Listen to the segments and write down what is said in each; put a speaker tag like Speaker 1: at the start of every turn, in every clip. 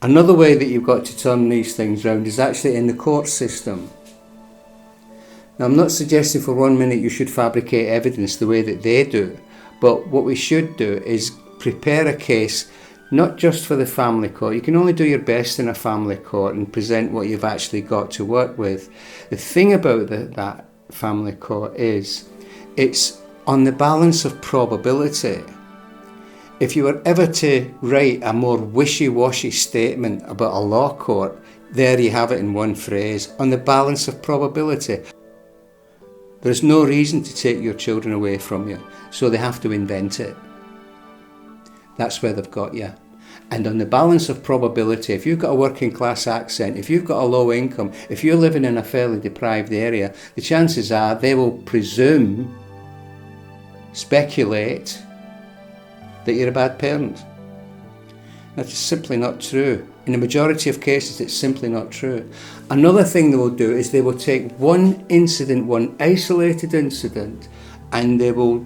Speaker 1: Another way that you've got to turn these things round is actually in the court system. Now, I'm not suggesting for 1 minute you should fabricate evidence the way that they do, but what we should do is prepare a case not just for the family court. You can only do your best in a family court and present what you've actually got to work with. The thing about that family court is it's on the balance of probability. If you were ever to write a more wishy-washy statement about a law court, there you have it in one phrase, on the balance of probability. There's no reason to take your children away from you, so they have to invent it. That's where they've got you. And on the balance of probability, if you've got a working class accent, if you've got a low income, if you're living in a fairly deprived area, the chances are they will presume, speculate, that you're a bad parent. That is simply not true. In the majority of cases, it's simply not true. Another thing they will do is they will take one incident, one isolated incident, and they will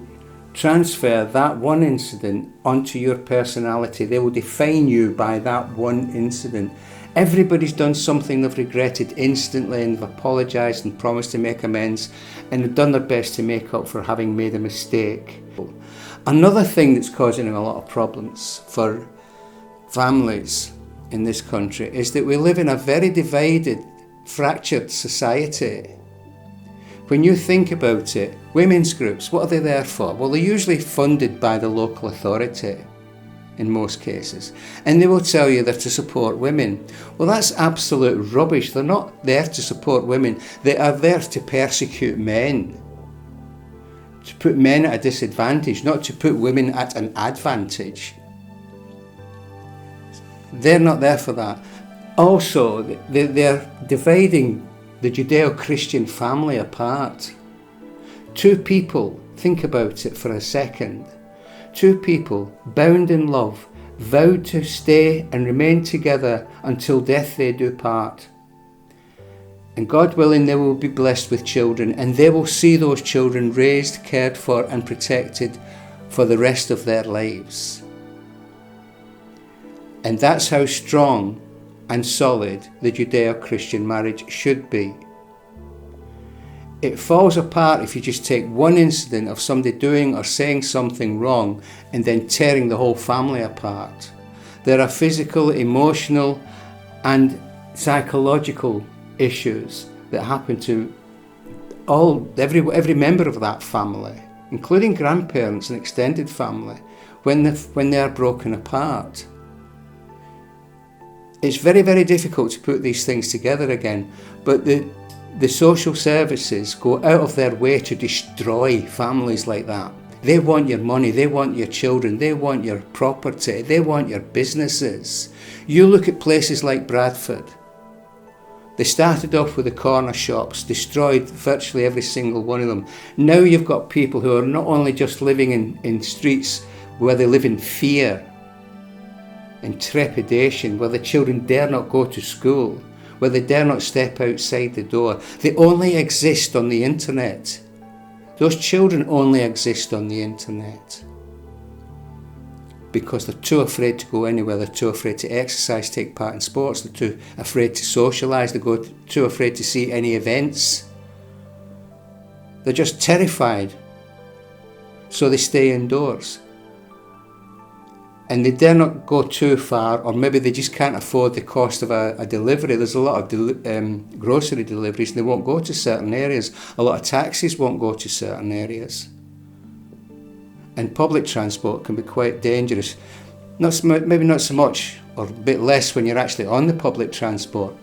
Speaker 1: transfer that one incident onto your personality. They will define you by that one incident. Everybody's done something they've regretted instantly and they've apologised and promised to make amends and they've done their best to make up for having made a mistake. Another thing that's causing a lot of problems for families in this country is that we live in a very divided, fractured society. When you think about it, women's groups, what are they there for? Well, they're usually funded by the local authority in most cases, and they will tell you they're to support women. Well, that's absolute rubbish. They're not there to support women. They are there to persecute men, to put men at a disadvantage, not to put women at an advantage. They're not there for that. Also, they're dividing the Judeo-Christian family apart. Two people, think about it for a second, two people bound in love, vowed to stay and remain together until death they do part. And God willing, they will be blessed with children, and they will see those children raised, cared for and protected for the rest of their lives. And that's how strong and solid the Judeo-Christian marriage should be. It falls apart if you just take one incident of somebody doing or saying something wrong and then tearing the whole family apart. There are physical, emotional and psychological issues that happen to every member of that family, including grandparents and extended family, when they are broken apart. It's very, very difficult to put these things together again, but the social services go out of their way to destroy families like that. They want your money, they want your children, they want your property, they want your businesses. You look at places like Bradford. They started off with the corner shops, destroyed virtually every single one of them. Now you've got people who are not only just living in streets where they live in fear and trepidation, where the children dare not go to school, where they dare not step outside the door. They only exist on the internet. Those children only exist on the internet because they're too afraid to go anywhere, they're too afraid to exercise, take part in sports, they're too afraid to socialise, they're too afraid to see any events. They're just terrified, so they stay indoors. And they dare not go too far, or maybe they just can't afford the cost of a delivery. There's a lot of grocery deliveries and they won't go to certain areas. A lot of taxis won't go to certain areas. And public transport can be quite dangerous. Maybe not so much, or a bit less when you're actually on the public transport,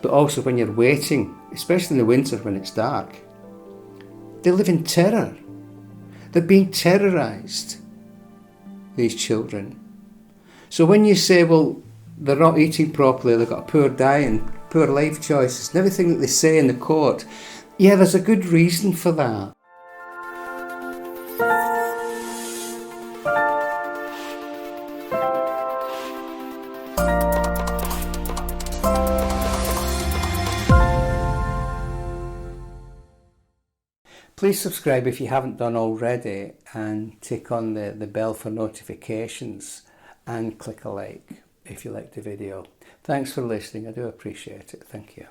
Speaker 1: but also when you're waiting, especially in the winter when it's dark. They live in terror. They're being terrorised, these children. So when you say, well, they're not eating properly, they've got a poor diet and poor life choices and everything that they say in the court, yeah, there's a good reason for that. Please subscribe if you haven't done already, and tick on the bell for notifications, and click a like if you liked the video. Thanks for listening. I do appreciate it. Thank you.